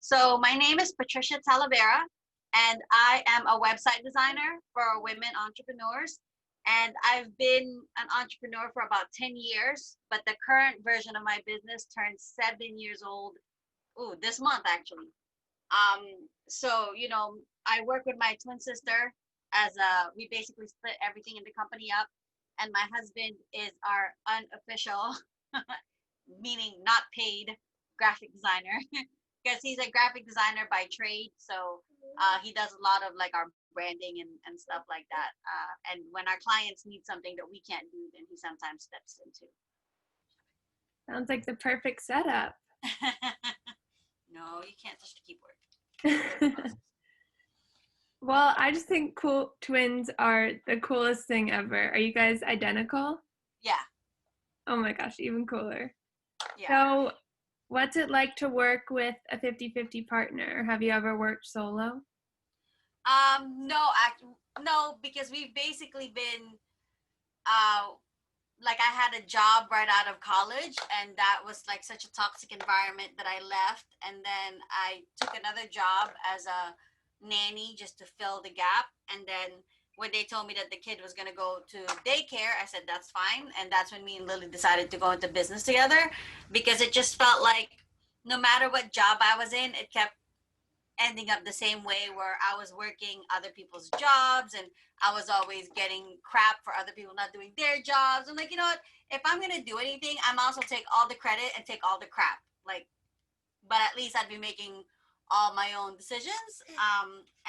So my name is Patricia Talavera, and I am a website designer for women entrepreneurs. And I've been an entrepreneur for about 10 years, but the current version of my business turned 7 years old. Ooh, this month actually. So I work with my twin sister we basically split everything in the company up, and my husband is our unofficial, meaning not paid graphic designer, because he's a graphic designer by trade. So he does a lot of like our branding and stuff like that. And when our clients need something that we can't do, then he sometimes steps into. Sounds like the perfect setup. No, you can't touch the keyboard. Well, I just think cool twins are the coolest thing ever. Are you guys identical? Yeah. Oh my gosh, even cooler. Yeah. So what's it like to work with a 50-50 partner? Have you ever worked solo? No, because we've basically been like I had a job right out of college, and that was like such a toxic environment that I left, and then I took another job as a nanny just to fill the gap. And then when they told me that the kid was going to go to daycare, I said that's fine. And that's when me and Lily decided to go into business together, because it just felt like no matter what job I was in, it kept ending up the same way, where I was working other people's jobs and I was always getting crap for other people not doing their jobs. I'm like, you know what? If I'm gonna do anything, I'm also take all the credit and take all the crap. Like, but at least I'd be making all my own decisions.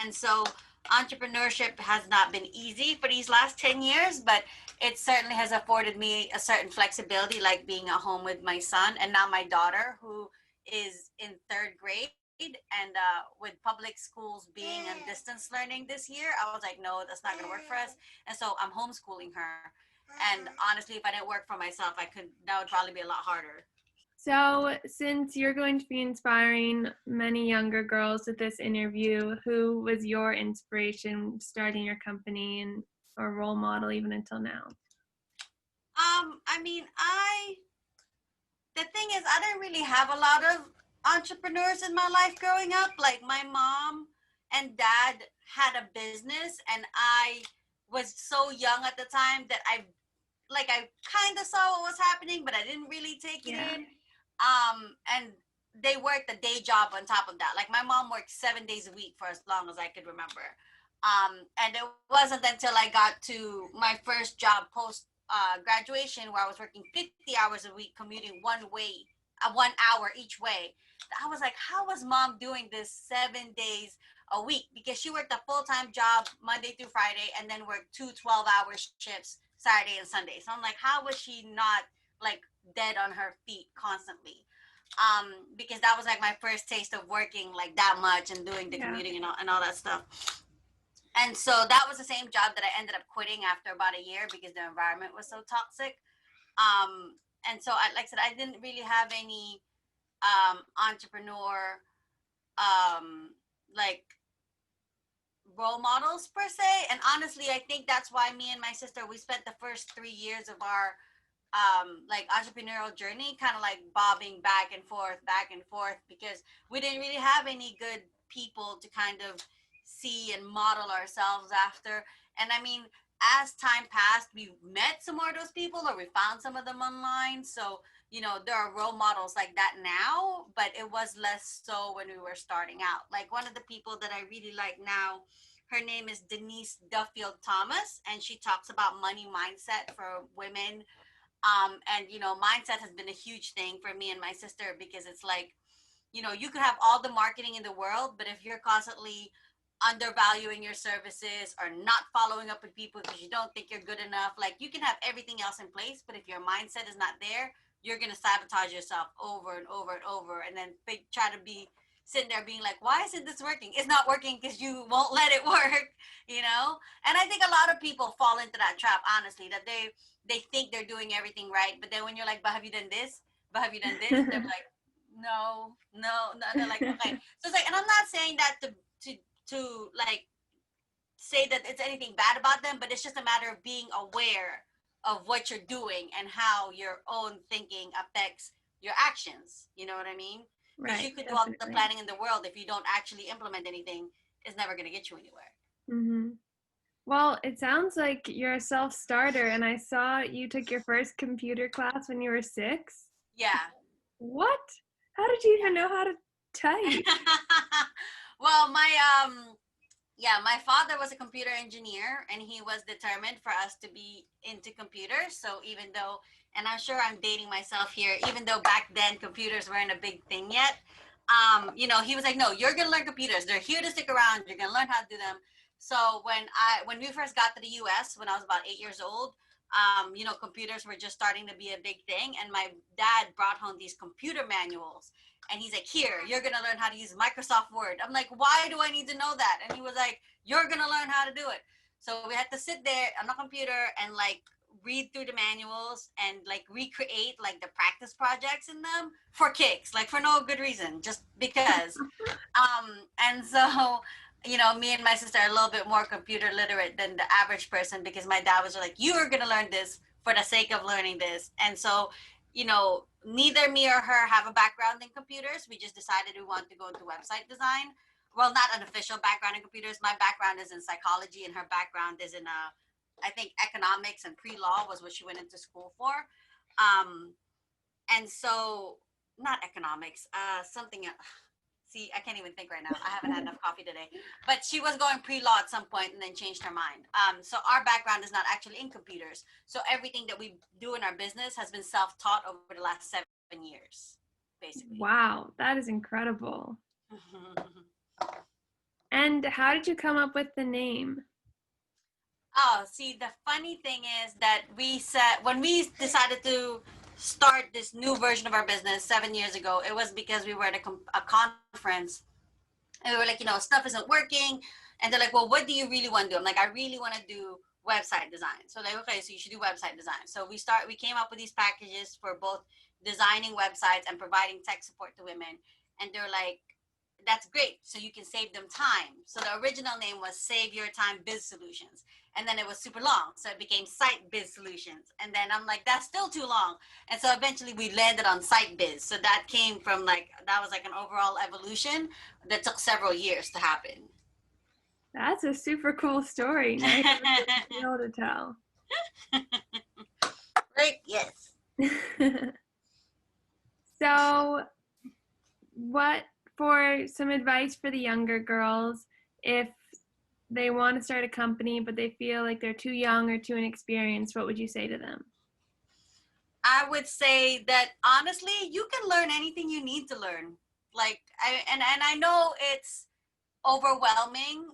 And so entrepreneurship has not been easy for these last 10 years, but it certainly has afforded me a certain flexibility, like being at home with my son and now my daughter, who is in third grade. And with public schools being on distance learning this year, I was like, no, that's not going to work for us. And so I'm homeschooling her. And honestly, if I didn't work for myself, that would probably be a lot harder. So since you're going to be inspiring many younger girls with this interview, who was your inspiration starting your company and or role model even until now? I mean, the thing is, I didn't really have a lot of entrepreneurs in my life growing up. Like my mom and dad had a business, and I was so young at the time that I kind of saw what was happening, but I didn't really take it in. And they worked a day job on top of that. Like my mom worked 7 days a week for as long as I could remember. And it wasn't until I got to my first job post graduation, where I was working 50 hours a week, commuting 1 hour each way. I was like, how was mom doing this 7 days a week? Because she worked a full-time job Monday through Friday, and then worked 2 12-hour shifts Saturday and Sunday. So I'm like, how was she not like dead on her feet constantly? Because that was like my first taste of working like that much and doing the commuting and all that stuff. And so that was the same job that I ended up quitting after about a year, because the environment was so toxic. And so like I said, I didn't really have any entrepreneur like role models per se. And honestly, I think that's why me and my sister, we spent the first 3 years of our like entrepreneurial journey kind of like bobbing back and forth, because we didn't really have any good people to kind of see and model ourselves after. And I mean, as time passed, we met some more of those people, or we found some of them online. So there are role models like that now, but it was less so when we were starting out. Like one of the people that I really like now, her name is Denise Duffield Thomas, and she talks about money mindset for women. And mindset has been a huge thing for me and my sister, because it's like, you could have all the marketing in the world, but if you're constantly undervaluing your services or not following up with people because you don't think you're good enough, like you can have everything else in place, but if your mindset is not there, you're going to sabotage yourself over and over and over, and then try to be sitting there being like, why isn't this working? It's not working because you won't let it work. And I think a lot of people fall into that trap, honestly, that they think they're doing everything right, but then when you're like, but have you done this, they're like, no. They're like, okay. So it's like, and I'm not saying that to like say that it's anything bad about them, but it's just a matter of being aware of what you're doing and how your own thinking affects your actions. You know what I mean? Because Right. you could do all the Definitely. planning in the world, if you don't actually implement anything, it's never going to get you anywhere. Mm-hmm. Well, it sounds like you're a self-starter, and I saw you took your first computer class when you were 6. Yeah. What? How did you even Yeah. know how to type? Well, my father was a computer engineer, and he was determined for us to be into computers. So even though, and I'm sure I'm dating myself here, even though back then computers weren't a big thing yet, he was like, no, you're gonna learn computers. They're here to stick around. You're gonna learn how to do them. So when we first got to the U.S. when I was about 8 years old, computers were just starting to be a big thing, and my dad brought home these computer manuals, and he's like, here, you're gonna learn how to use Microsoft Word. I'm like, why do I need to know that? And he was like, you're gonna learn how to do it. So we had to sit there on the computer and like read through the manuals and like recreate like the practice projects in them for kicks, like for no good reason, just because. And so, me and my sister are a little bit more computer literate than the average person, because my dad was like, you are going to learn this for the sake of learning this. And so, neither me or her have a background in computers. We just decided we want to go into website design. Well, not an official background in computers. My background is in psychology, and her background is in, I think, economics and pre-law was what she went into school for. And so, not economics, something else. See, I can't even think right now. I haven't had enough coffee today. But she was going pre-law at some point and then changed her mind. So our background is not actually in computers. So everything that we do in our business has been self-taught over the last 7 years, basically. Wow, that is incredible. And how did you come up with the name? Oh, see, the funny thing is that when we decided to start this new version of our business 7 years ago, it was because we were at a conference, and we were like, stuff isn't working. And they're like, well, what do you really want to do? I'm like, I really want to do website design. So like, okay, so you should do website design. So we came up with these packages for both designing websites and providing tech support to women. And they're like, that's great. So you can save them time. So the original name was Save Your Time Biz Solutions. And then it was super long. So it became Syt Biz Solutions. And then I'm like, that's still too long. And so eventually we landed on Syt Biz. So that came from that was like an overall evolution that took several years to happen. That's a super cool story. Now you have a tale to tell. Right? Yes. So, what for some advice for the younger girls if they want to start a company but they feel like they're too young or too inexperienced, what would you say to them? I would say that honestly, you can learn anything you need to learn. I know it's overwhelming,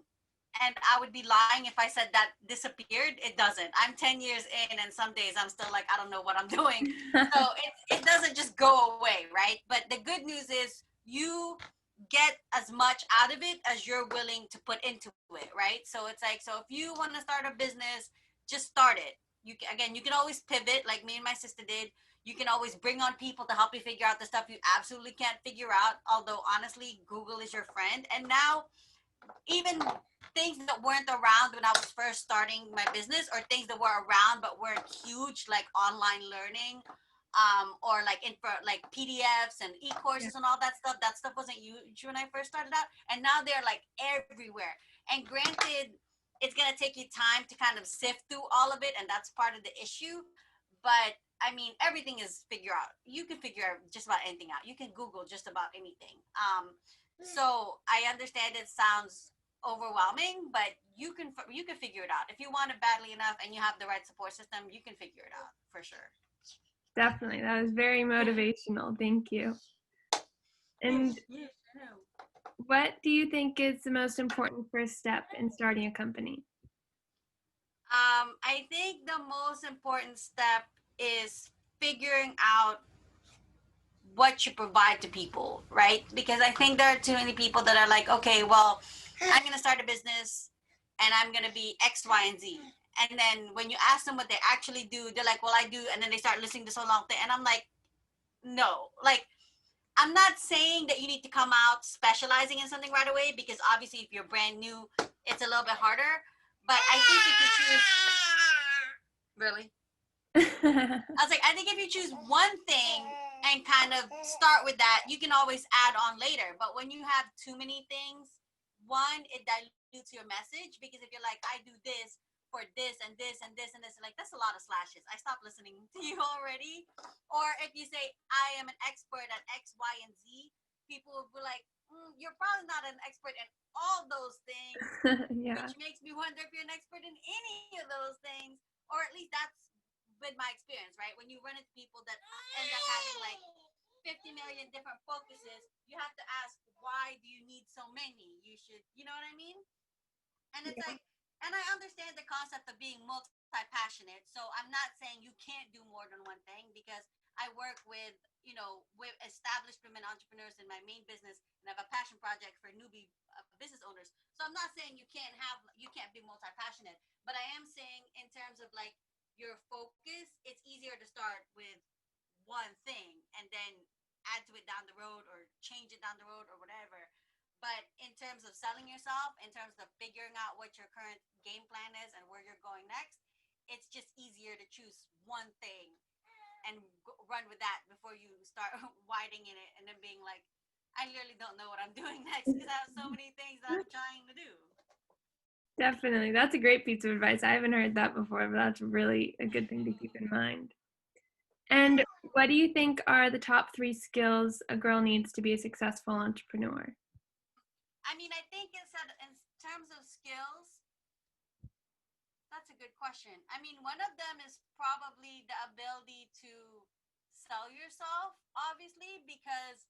and I would be lying if I said that disappeared. It doesn't. I'm 10 years in, and some days I'm still like, I don't know what I'm doing. So it doesn't just go away, right? But the good news is you get as much out of it as you're willing to put into it, right? So it's like, so if you want to start a business, just start it. You can always pivot, like me and my sister did. You can always bring on people to help you figure out the stuff you absolutely can't figure out. Although honestly, Google is your friend. And now even things that weren't around when I was first starting my business, or things that were around but weren't huge, like online learning, or like like PDFs and Yeah. e-courses and all that stuff. That stuff wasn't huge when I first started out, and now they're like everywhere. And granted, it's gonna take you time to kind of sift through all of it, and that's part of the issue. But I mean, everything is figure out. You can figure just about anything out. You can Google just about anything. So I understand it sounds overwhelming, but you can figure it out. If you want it badly enough and you have the right support system, you can figure it out for sure. Definitely. That was very motivational. Thank you. And Yes. what do you think is the most important first step in starting a company? I think the most important step is figuring out what you provide to people, right? Because I think there are too many people that are like, okay, well, I'm going to start a business and I'm going to be X, Y, and Z. And then when you ask them what they actually do, they're like, well, I do. And then they start listening to so long thing. And I'm like, no, like, I'm not saying that you need to come out specializing in something right away, because obviously if you're brand new, it's a little bit harder. But I think if you choose, really, I was like, I think if you choose one thing and kind of start with that. You can always add on later. But when you have too many things, one, it dilutes your message, because if you're like, I do this for this and this and this and this, like that's a lot of slashes. I stopped listening to you already. Or if you say, I am an expert at X, Y, and Z, people will be like, you're probably not an expert in all those things, Yeah. which makes me wonder if you're an expert in any of those things. Or at least that's been my experience, right? When you run into people that end up having like 50 million different focuses, you have to ask, why do you need so many? You should, you know what I mean? And it's Yeah. like, and I understand the concept of being multi-passionate. So I'm not saying you can't do more than one thing, because I work with, with established women entrepreneurs in my main business, and I have a passion project for newbie business owners. So I'm not saying you can't be multi-passionate, but I am saying in terms of like your focus, it's easier to start with one thing and then add to it down the road or change it down the road or whatever. But in terms of selling yourself, in terms of figuring out what your current game plan is and where you're going next, it's just easier to choose one thing and run with that before you start widening it and then being like, I literally don't know what I'm doing next because I have so many things that I'm trying to do. Definitely. That's a great piece of advice. I haven't heard that before, but that's really a good thing to keep in mind. And what do you think are the top 3 skills a girl needs to be a successful entrepreneur? I mean, I think in terms of skills, that's a good question. I mean, one of them is probably the ability to sell yourself, obviously, because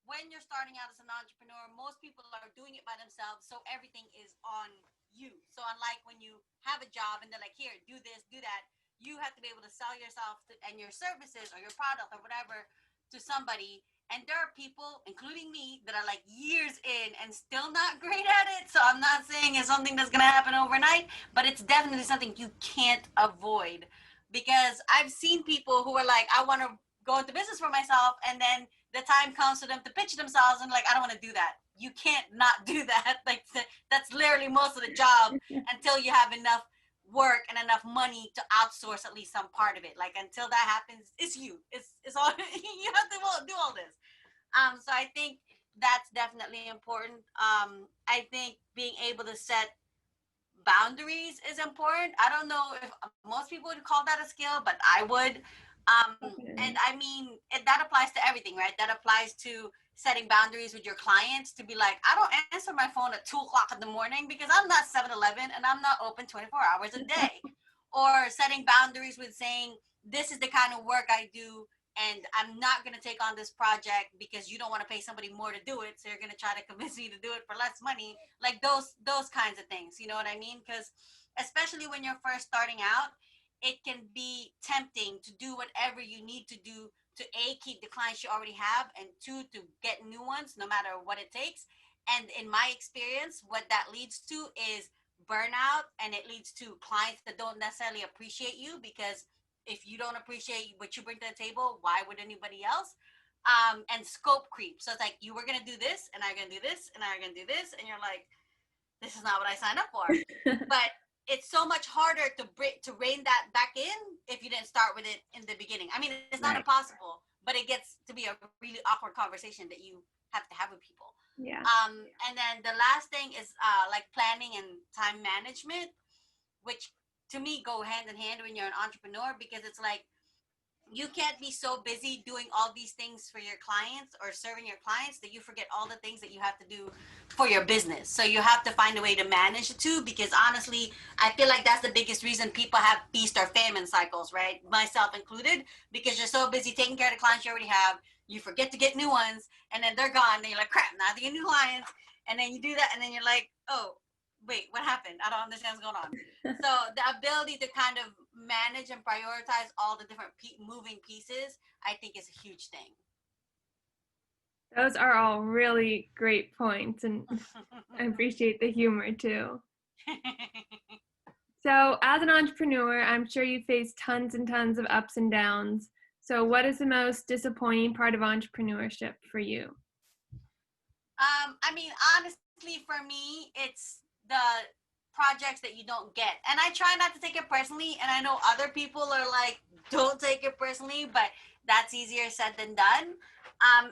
when you're starting out as an entrepreneur, most people are doing it by themselves, so everything is on you. So unlike when you have a job and they're like, here, do this, do that, you have to be able to sell yourself and your services or your product or whatever to somebody. And there are people, including me, that are like years in and still not great at it. So I'm not saying it's something that's going to happen overnight, but it's definitely something you can't avoid, because I've seen people who are like, I want to go into business for myself, and then the time comes for them to pitch themselves and like, I don't want to do that. You can't not do that. Like that's literally most of the job until you have enough work and enough money to outsource at least some part of it. Like until that happens, it's you. It's all you have to do all this. So I think that's definitely important. I think being able to set boundaries is important. I don't know if most people would call that a skill, but I would. And Definitely. I mean, that applies to everything, right? That applies to setting boundaries with your clients to be like, I don't answer my phone at 2 o'clock in the morning because I'm not 7-Eleven and I'm not open 24 hours a day. Or setting boundaries with saying, this is the kind of work I do, and I'm not going to take on this project because you don't want to pay somebody more to do it, so you're going to try to convince me to do it for less money. Like those kinds of things, you know what I mean? Because especially when you're first starting out, it can be tempting to do whatever you need to do to keep the clients you already have, and two, to get new ones no matter what it takes. And in my experience, what that leads to is burnout, and it leads to clients that don't necessarily appreciate you, because if you don't appreciate what you bring to the table, why would anybody else? And scope creep. So it's like, you were gonna do this, and I'm gonna do this, and I'm gonna do this, and you're like, this is not what I signed up for. But it's so much harder to rein that back in if you didn't start with it in the beginning. I mean, it's not Right. impossible, but it gets to be a really awkward conversation that you have to have with people. Yeah. And then the last thing is like planning and time management, which to me go hand in hand when you're an entrepreneur, because it's like, you can't be so busy doing all these things for your clients or serving your clients that you forget all the things that you have to do for your business. So you have to find a way to manage the two, because honestly, I feel like that's the biggest reason people have feast or famine cycles, right? Myself included, because you're so busy taking care of the clients you already have, you forget to get new ones, and then they're gone, and you're like, crap, now to get new clients, and then you do that, and then you're like, oh, wait, what happened? I don't understand what's going on. So the ability to kind of manage and prioritize all the different moving pieces, I think, is a huge thing. Those are all really great points, and I appreciate the humor too. So, as an entrepreneur, I'm sure you face tons and tons of ups and downs. So, what is the most disappointing part of entrepreneurship for you? I mean, honestly, for me, it's the projects that you don't get. And I try not to take it personally. And I know other people are like, don't take it personally. But that's easier said than done.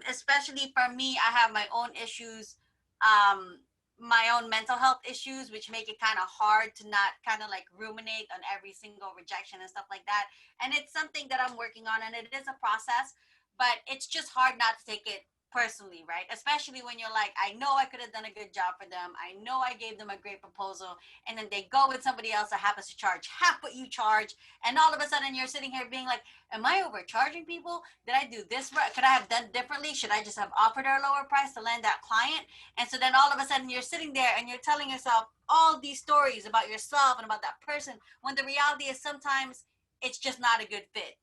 Especially for me, I have my own issues, um, my own mental health issues, which make it kind of hard to not kind of like ruminate on every single rejection and stuff like that. And it's something that I'm working on, and it is a process, but it's just hard not to take it personally, right? Especially when you're like, I know I could have done a good job for them. I know I gave them a great proposal, and then they go with somebody else that happens to charge half what you charge, and all of a sudden you're sitting here being like, am I overcharging people? Did I do this right? Could I have done differently? Should I just have offered her a lower price to land that client? And so then all of a sudden you're sitting there and you're telling yourself all these stories about yourself and about that person, when the reality is sometimes it's just not a good fit.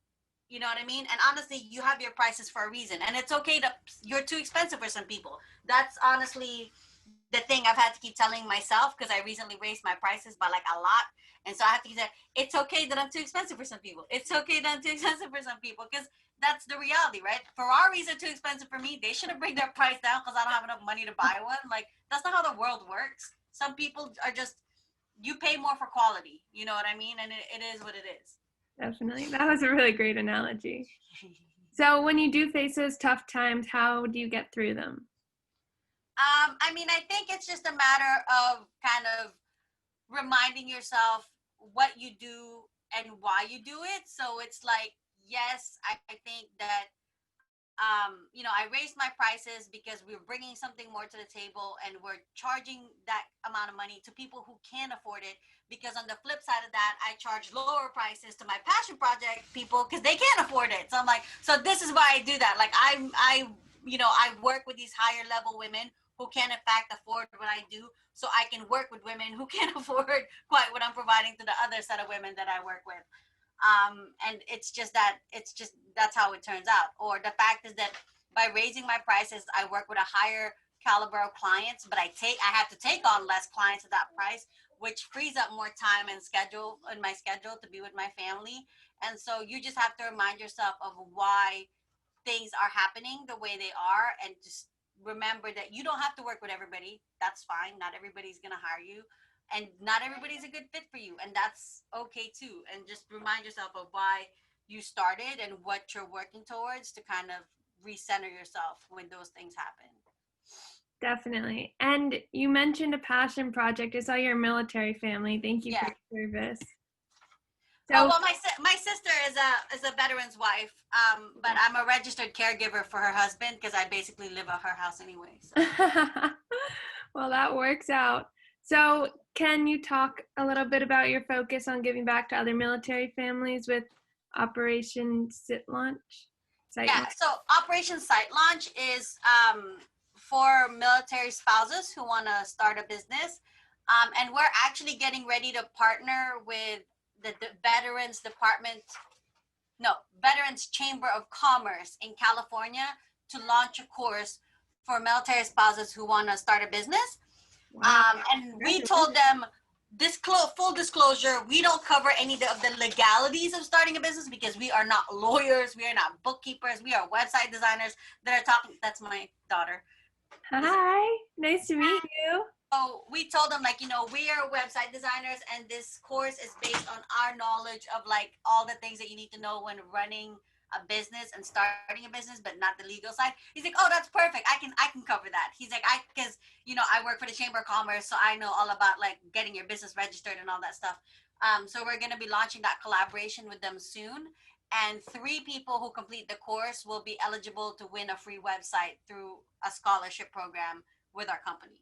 You know what I mean? And honestly, you have your prices for a reason, and it's okay to, you're too expensive for some people. That's honestly the thing I've had to keep telling myself, because I recently raised my prices by like a lot. And so I have to keep saying, it's okay that I'm too expensive for some people. It's okay that I'm too expensive for some people, because that's the reality, right? Ferraris are too expensive for me. They shouldn't bring their price down because I don't have enough money to buy one. Like, that's not how the world works. Some people are just, you pay more for quality. You know what I mean? And it is what it is. Definitely. That was a really great analogy. So when you do face those tough times, how do you get through them? I mean, I think it's just a matter of kind of reminding yourself what you do and why you do it. So it's like, yes, I think that, you know, I raised my prices because we're bringing something more to the table, and we're charging that amount of money to people who can afford it. Because on the flip side of that, I charge lower prices to my passion project people because they can't afford it. So I'm like, so this is why I do that. Like you know, I work with these higher level women who can in fact afford what I do, so I can work with women who can't afford quite what I'm providing to the other set of women that I work with. And it's just that, it's just, that's how it turns out. Or the fact is that by raising my prices, I work with a higher caliber of clients, but I have to take on less clients at that price, which frees up more time and schedule in my schedule to be with my family. And so you just have to remind yourself of why things are happening the way they are, and just remember that you don't have to work with everybody. That's fine. Not everybody's going to hire you, and not everybody's a good fit for you, and that's okay too. And just remind yourself of why you started and what you're working towards, to kind of recenter yourself when those things happen. Definitely. And you mentioned a passion project. I saw your military family. Thank you for Yeah. your service. Oh So, well, my sister is a veteran's wife, but I'm a registered caregiver for her husband because I basically live at her house anyway. So. well, that works out. So, can you talk a little bit about your focus on giving back to other military families with Operation Sit Launch? Site Yeah, Launch? so Operation Site Launch is for military spouses who want to start a business. And we're actually getting ready to partner with the Veterans Department, no, Veterans Chamber of Commerce in California to launch a course for military spouses who want to start a business. Wow. And we told them, full disclosure, we don't cover any of the legalities of starting a business because we are not lawyers, we are not bookkeepers, we are website designers that are talking. That's my daughter. Hi, nice to meet you. So we told them, like, you know, we are website designers, and this course is based on our knowledge of like all the things that you need to know when running a business and starting a business, but not the legal side. He's like, oh, that's perfect. I can cover that. He's like, because you know, I work for the Chamber of Commerce, so I know all about like getting your business registered and all that stuff. So we're gonna be launching that collaboration with them soon. And 3 people who complete the course will be eligible to win a free website through a scholarship program with our company.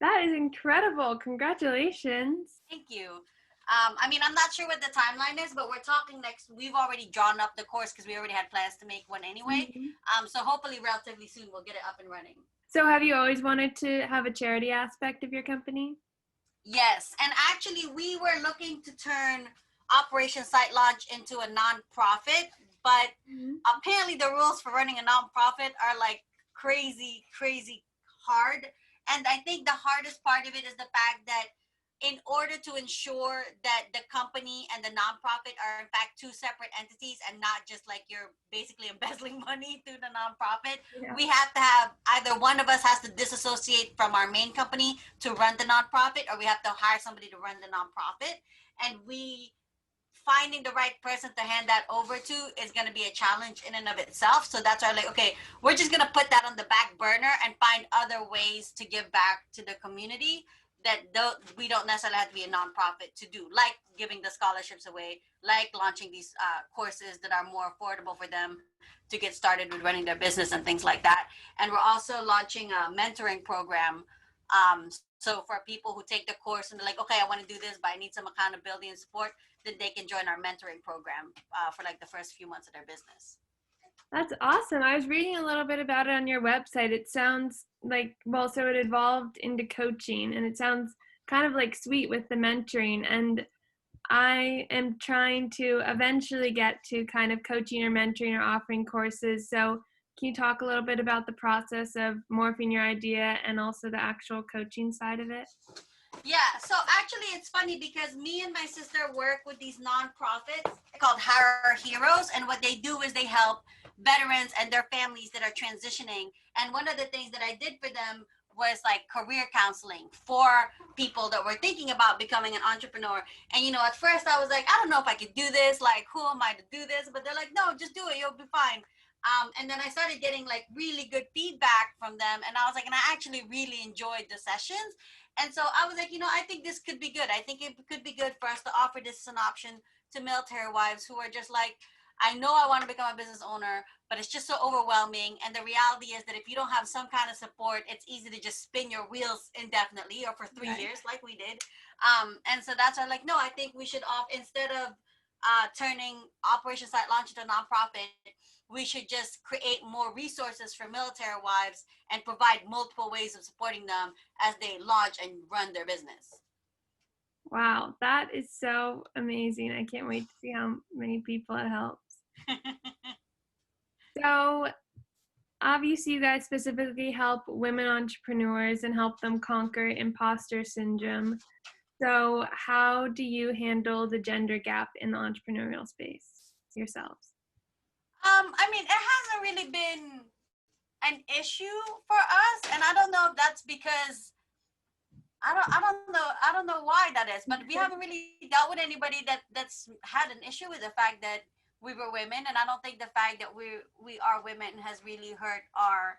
That is incredible. Congratulations. Thank you. I mean, I'm not sure what the timeline is, but we're talking next. We've already drawn up the course because we already had plans to make one anyway. So hopefully, relatively soon, we'll get it up and running. So have you always wanted to have a charity aspect of your company? Yes, and actually, we were looking to turn Operation Site Launch into a nonprofit, but apparently, the rules for running a nonprofit are like crazy, crazy hard. And I think the hardest part of it is the fact that in order to ensure that the company and the nonprofit are in fact 2 separate entities and not just like you're basically embezzling money through the nonprofit, we have to have either one of us has to disassociate from our main company to run the nonprofit, or we have to hire somebody to run the nonprofit. And we finding the right person to hand that over to is going to be a challenge in and of itself. So that's why I'm like, okay, we're just going to put that on the back burner and find other ways to give back to the community that we don't necessarily have to be a nonprofit to do, like giving the scholarships away, like launching these courses that are more affordable for them to get started with running their business and things like that. And we're also launching a mentoring program. So for people who take the course and they're like, okay, I want to do this, but I need some accountability and support, then they can join our mentoring program for like the first few months of their business. That's awesome. I was reading a little bit about it on your website. It sounds like, well, so it evolved into coaching, and it sounds kind of like sweet with the mentoring. And I am trying to eventually get to kind of coaching or mentoring or offering courses. So can you talk a little bit about the process of morphing your idea and also the actual coaching side of it? Yeah, so actually it's funny because me and my sister work with these nonprofits called Horror Heroes, and what they do is they help veterans and their families that are transitioning. And one of the things that I did for them was like career counseling for people that were thinking about becoming an entrepreneur. And at first I was like, I don't know if I could do this, like who am I to do this? But they're like, no, just do it, you'll be fine. And then I started getting like really good feedback from them, and I was like, and I actually really enjoyed the sessions. And so I was like, I think this could be good. I think it could be good for us to offer this as an option to military wives who are just like, I know I want to become a business owner, but it's just so overwhelming. And the reality is that if you don't have some kind of support, it's easy to just spin your wheels indefinitely or for 3 years like we did. And so that's why I'm like, no, I think we should instead of turning Operation Site Launch into a nonprofit, we should just create more resources for military wives and provide multiple ways of supporting them as they launch and run their business. Wow, that is so amazing. I can't wait to see how many people it helps. So obviously you guys specifically help women entrepreneurs and help them conquer imposter syndrome. So how do you handle the gender gap in the entrepreneurial space yourselves? I mean, it hasn't really been an issue for us, and I don't know if that's because I don't know why that is, but we haven't really dealt with anybody that's had an issue with the fact that we were women, and I don't think the fact that we are women has really hurt our,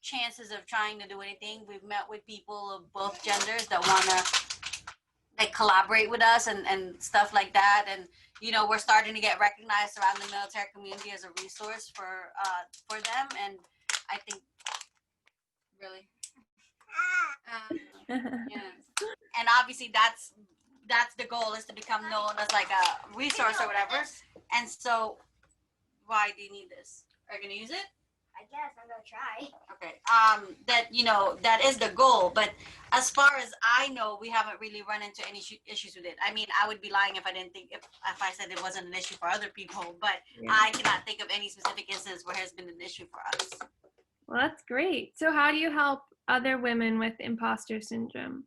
chances of trying to do anything. We've met with people of both genders that want to like collaborate with us and stuff like that, and we're starting to get recognized around the military community as a resource for them, and I think really yeah. And obviously that's the goal, is to become known as like a resource or whatever. And so why do you need this? Are you gonna use it? I guess I'm gonna try. Okay. That is the goal. But as far as I know, we haven't really run into any issues with it. I mean, I would be lying if I didn't think if I said it wasn't an issue for other people. But yeah. I cannot think of any specific instance where it has been an issue for us. Well, that's great. So how do you help other women with imposter syndrome?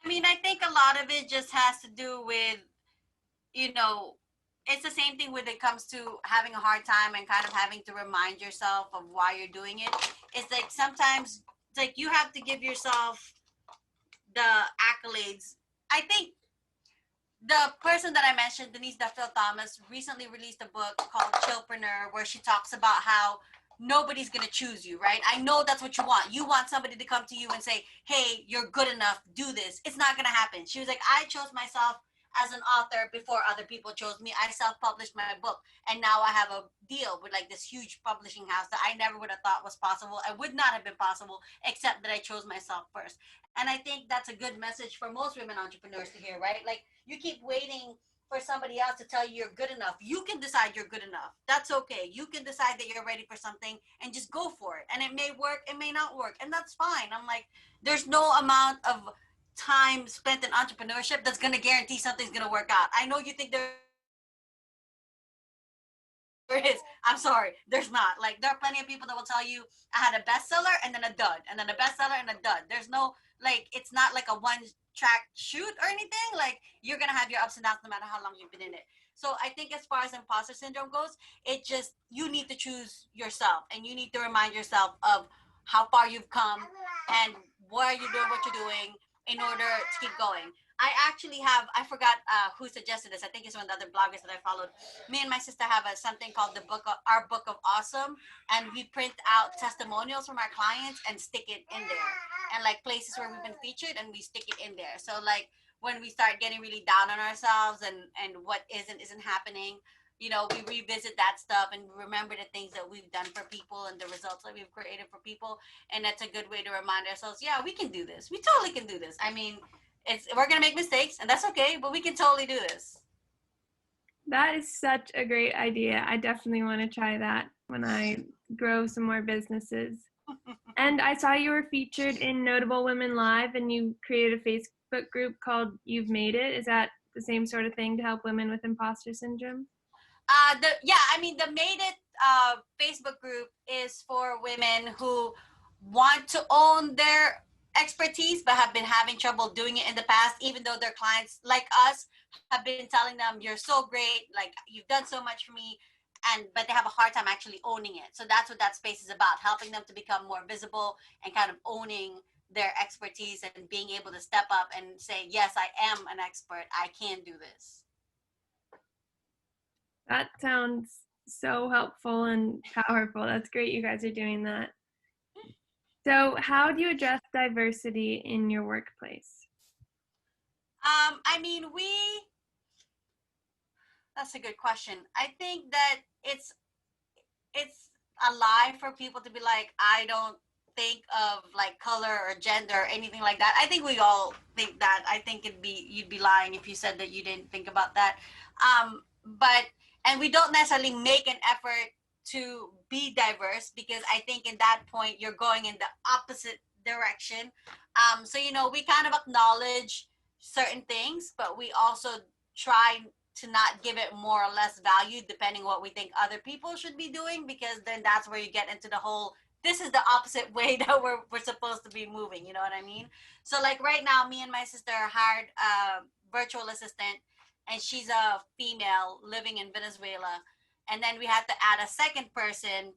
I mean, I think a lot of it just has to do with, it's the same thing when it comes to having a hard time and kind of having to remind yourself of why you're doing it. It's like sometimes it's like you have to give yourself the accolades. I think the person that I mentioned, Denise Duffield Thomas, recently released a book called Chillpreneur, where she talks about how nobody's going to choose you, right? I know that's what you want. You want somebody to come to you and say, hey, you're good enough, do this. It's not going to happen. She was like, I chose myself as an author before other people chose me. I self-published my book, and now I have a deal with like this huge publishing house that I never would have thought was possible. It would not have been possible except that I chose myself first. And I think that's a good message for most women entrepreneurs to hear, right? Like, you keep waiting for somebody else to tell you you're good enough. You can decide you're good enough. That's okay. You can decide that you're ready for something and just go for it. And it may work, it may not work, and that's fine. I'm like, there's no amount of time spent in entrepreneurship that's going to guarantee something's going to work out. I know you think there is. I'm sorry, there's not. Like, there are plenty of people that will tell you, I had a bestseller and then a dud, and then a bestseller and a dud. There's no, like, it's not like a one-track shoot or anything. Like, you're going to have your ups and downs no matter how long you've been in it. So I think as far as imposter syndrome goes, it just, you need to choose yourself, and you need to remind yourself of how far you've come and why you're doing what you're doing in order to keep going. I actually have, I forgot who suggested this. I think it's one of the other bloggers that I followed. Me and my sister have something called our book of awesome. And we print out testimonials from our clients and stick it in there. And like places where we've been featured, and we stick it in there. So like when we start getting really down on ourselves and what isn't happening, we revisit that stuff and remember the things that we've done for people and the results that we've created for people. And that's a good way to remind ourselves, yeah, we can do this. We totally can do this. I mean, we're gonna make mistakes, and that's okay, but we can totally do this. That is such a great idea. I definitely want to try that when I grow some more businesses. And I saw you were featured in Notable Women Live, and you created a Facebook group called You've Made It. Is that the same sort of thing to help women with imposter syndrome? The Made It Facebook group is for women who want to own their expertise but have been having trouble doing it in the past, even though their clients like us have been telling them, you're so great, like you've done so much for me, but they have a hard time actually owning it. So that's what that space is about, helping them to become more visible and kind of owning their expertise and being able to step up and say, yes, I am an expert, I can do this. That sounds so helpful and powerful. That's great you guys are doing that. So how do you address diversity in your workplace? That's a good question. I think that it's a lie for people to be like, I don't think of like color or gender or anything like that. I think we all think that. I think you'd be lying if you said that you didn't think about that. But and we don't necessarily make an effort to be diverse, because I think in that point you're going in the opposite direction. So we kind of acknowledge certain things, but we also try to not give it more or less value depending what we think other people should be doing, because then that's where you get into the whole, this is the opposite way that we're supposed to be moving, you know what I mean? So like right now, me and my sister hired a virtual assistant, and she's a female living in Venezuela. And then we had to add a second person.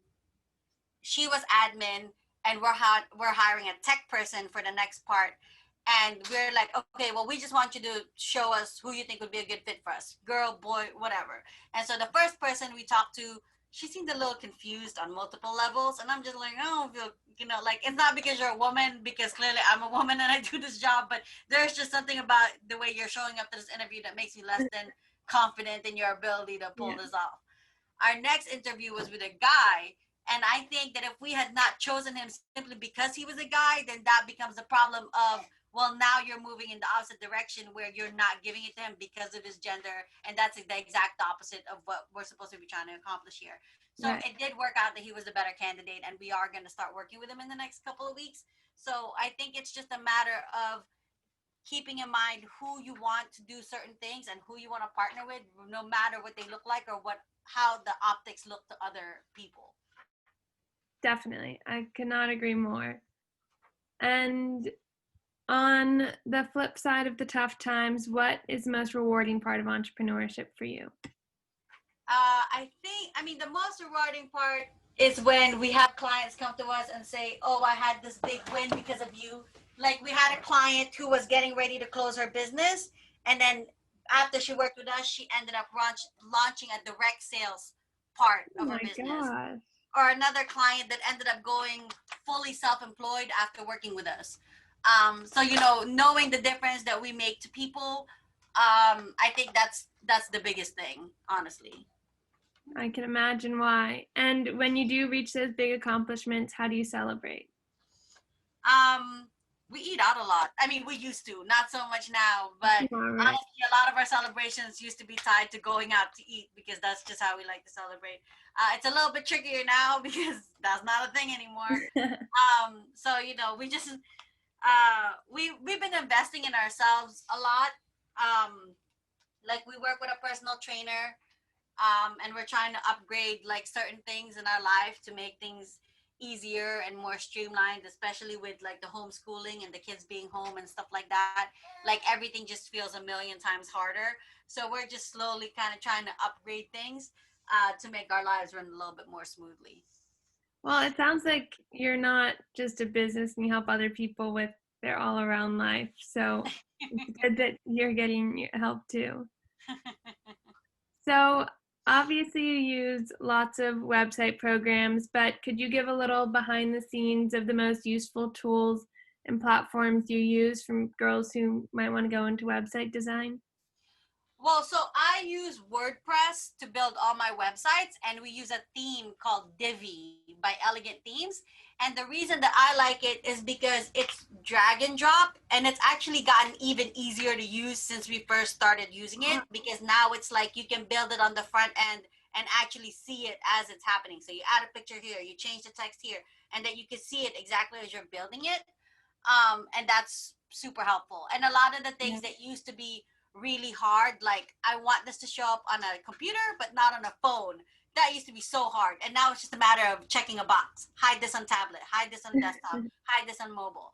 She was admin, and we're hiring a tech person for the next part. And we're like, okay, well, we just want you to show us who you think would be a good fit for us, girl, boy, whatever. And so the first person we talked to, she seemed a little confused on multiple levels, and I'm just like, oh, like, it's not because you're a woman, because clearly I'm a woman and I do this job, but there's just something about the way you're showing up to this interview that makes me less than confident in your ability to pull this off. Our next interview was with a guy, and I think that if we had not chosen him simply because he was a guy, then that becomes a problem of, well, now you're moving in the opposite direction where you're not giving it to him because of his gender. And that's the exact opposite of what we're supposed to be trying to accomplish here. So right. It did work out that he was the better candidate, and we are going to start working with him in the next couple of weeks. So I think it's just a matter of keeping in mind who you want to do certain things and who you want to partner with, no matter what they look like or how the optics look to other people. Definitely. I cannot agree more. And on the flip side of the tough times, what is the most rewarding part of entrepreneurship for you? The most rewarding part is when we have clients come to us and say, oh, I had this big win because of you. Like we had a client who was getting ready to close her business, and then after she worked with us, she ended up launching a direct sales part of her business. Gosh. Or another client that ended up going fully self-employed after working with us. So knowing the difference that we make to people, I think that's the biggest thing, honestly. I can imagine why. And when you do reach those big accomplishments, how do you celebrate? We eat out a lot. I mean, we used to, not so much now, but honestly, a lot of our celebrations used to be tied to going out to eat, because that's just how we like to celebrate. It's a little bit trickier now because that's not a thing anymore. So we just we've been investing in ourselves a lot. Like we work with a personal trainer, and we're trying to upgrade like certain things in our life to make things easier and more streamlined, especially with like the homeschooling and the kids being home and stuff like that. Like everything just feels a million times harder. So we're just slowly kind of trying to upgrade things to make our lives run a little bit more smoothly. Well, it sounds like you're not just a business and you help other people with their all around life. So it's good that you're getting help too. So obviously you use lots of website programs, but could you give a little behind the scenes of the most useful tools and platforms you use from girls who might want to go into website design? Well, so I use WordPress to build all my websites, and we use a theme called Divi by Elegant Themes. And the reason that I like it is because it's drag and drop, and it's actually gotten even easier to use since we first started using it, because now it's like you can build it on the front end and actually see it as it's happening. So you add a picture here, you change the text here, and then you can see it exactly as you're building it. And that's super helpful. And a lot of the things that used to be really hard, like I want this to show up on a computer but not on a phone, that used to be so hard, and now it's just a matter of checking a box, hide this on tablet, hide this on desktop, hide this on mobile.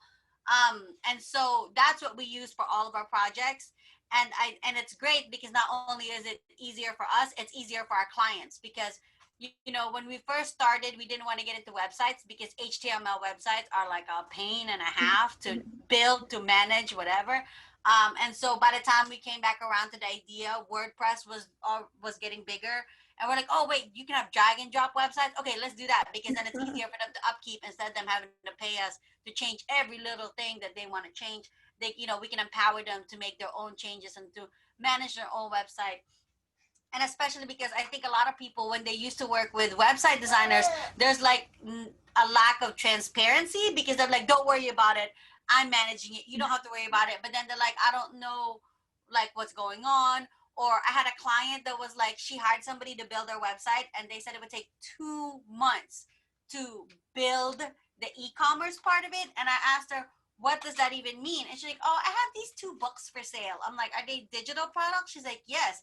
And so that's what we use for all of our projects. And it's great because not only is it easier for us, it's easier for our clients, because you know, when we first started, we didn't want to get into websites because HTML websites are like a pain and a half to build, to manage, whatever. And so by the time we came back around to the idea, WordPress was getting bigger, and we're like, oh wait, you can have drag and drop websites. Okay, let's do that, because then it's easier for them to upkeep instead of them having to pay us to change every little thing that they want to change. They, you know, we can empower them to make their own changes and to manage their own website. And especially because I think a lot of people, when they used to work with website designers, there's like a lack of transparency, because they're like, don't worry about it, I'm managing it, you don't have to worry about it. But then they're like, I don't know like what's going on. Or I had a client that was like, she hired somebody to build their website, and they said it would take 2 months to build the e-commerce part of it. And I asked her, what does that even mean? And she's like, oh, I have these 2 books for sale. I'm like, are they digital products? She's like, yes.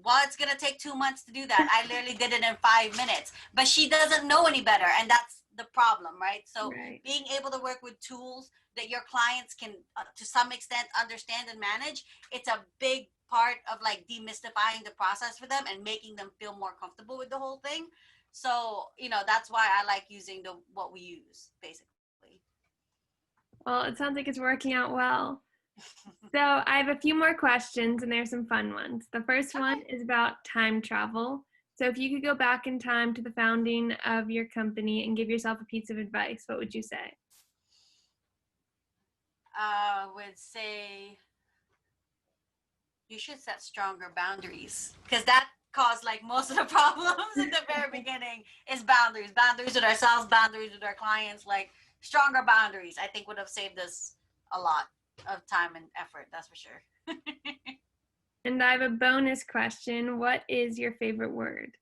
Well, it's gonna take 2 months to do that. I literally did it in 5 minutes, but she doesn't know any better, and that's the problem, right? So Right. being able to work with tools that your clients can, to some extent, understand and manage, it's a big part of like demystifying the process for them and making them feel more comfortable with the whole thing. So you know, that's why I like using the what we use basically. Well, it sounds like it's working out well. So I have a few more questions, and there's some fun ones. The first one is about time travel. So if you could go back in time to the founding of your company and give yourself a piece of advice, what would you say? Would say you should set stronger boundaries, because that caused like most of the problems in the very beginning is boundaries with ourselves, boundaries with our clients. Like stronger boundaries, I think, would have saved us a lot of time and effort, that's for sure. And I have a bonus question. What is your favorite word?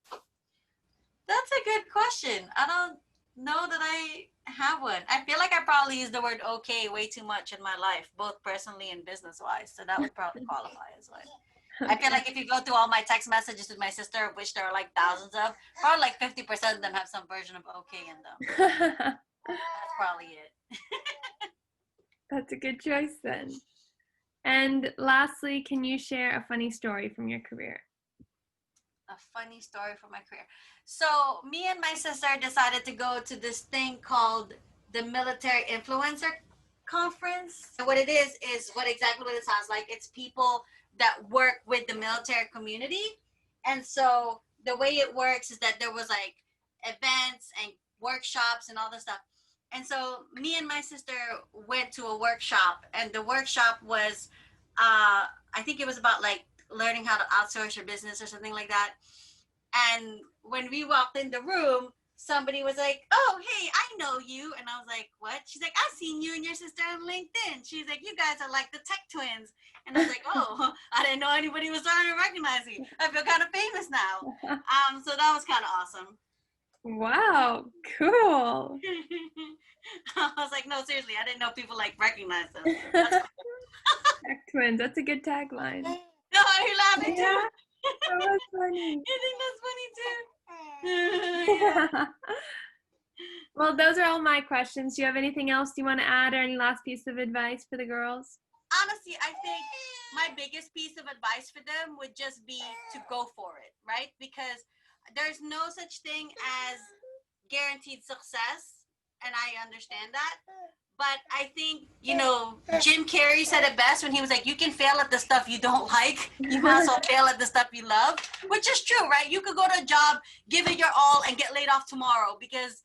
That's a good question. I don't know that I have one. I feel like I probably use the word okay way too much in my life, both personally and business wise, so that would probably qualify as well. I feel like if you go through all my text messages with my sister, of which there are like thousands of, probably like 50% of them have some version of okay in them. That's probably it. That's a good choice then. And lastly, can you share a funny story from your career? A funny story from my career. So me and my sister decided to go to this thing called the Military Influencer Conference. And what it is what exactly what it sounds like. It's people that work with the military community. And so the way it works is that there was like events and workshops and all this stuff. And so me and my sister went to a workshop, and the workshop was I think it was about like learning how to outsource your business or something like that. And when we walked in the room, somebody was like, oh, hey, I know you. And I was like, what? She's like, I've seen you and your sister on LinkedIn. She's like, you guys are like the tech twins. And I was like, oh, I didn't know anybody was starting to recognize me. I feel kind of famous now. So that was kind of awesome. Wow, cool. I was like, no, seriously, I didn't know people like recognize them. That's cool. Tech twins, that's a good tagline. No, are you laughing too? Yeah, that was funny. You think that's funny too? Yeah. Well, those are all my questions. Do you have anything else you want to add, or any last piece of advice for the girls? Honestly, I think my biggest piece of advice for them would just be to go for it, right? Because there's no such thing as guaranteed success, and I understand that. But I think, you know, Jim Carrey said it best when he was like, you can fail at the stuff you don't like. You might as well fail at the stuff you love, which is true, right? You could go to a job, give it your all, and get laid off tomorrow because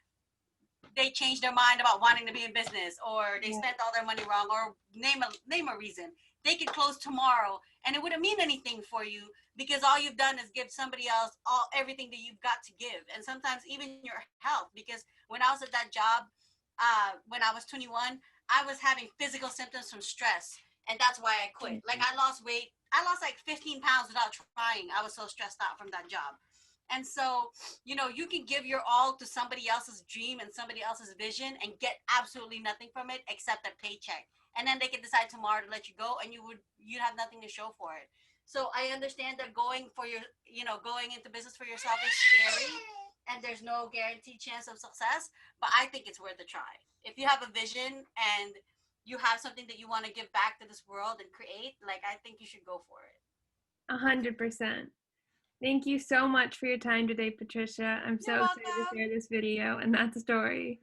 they changed their mind about wanting to be in business, or they spent all their money wrong, or name a reason. They could close tomorrow and it wouldn't mean anything for you because all you've done is give somebody else everything that you've got to give, and sometimes even your health. Because when I was at that job, when I was 21, I was having physical symptoms from stress, and that's why I quit. Like, I lost weight. I lost like 15 pounds without trying. I was so stressed out from that job. And so, you know, you can give your all to somebody else's dream and somebody else's vision and get absolutely nothing from it except a paycheck. And then they can decide tomorrow to let you go, and you'd have nothing to show for it. So I understand that going into business for yourself is scary and there's no guaranteed chance of success, but I think it's worth a try. If you have a vision and you have something that you want to give back to this world and create, like, I think you should go for it. 100%. Thank you so much for your time today, Patricia. I'm so You're excited to welcome. share this video and that story.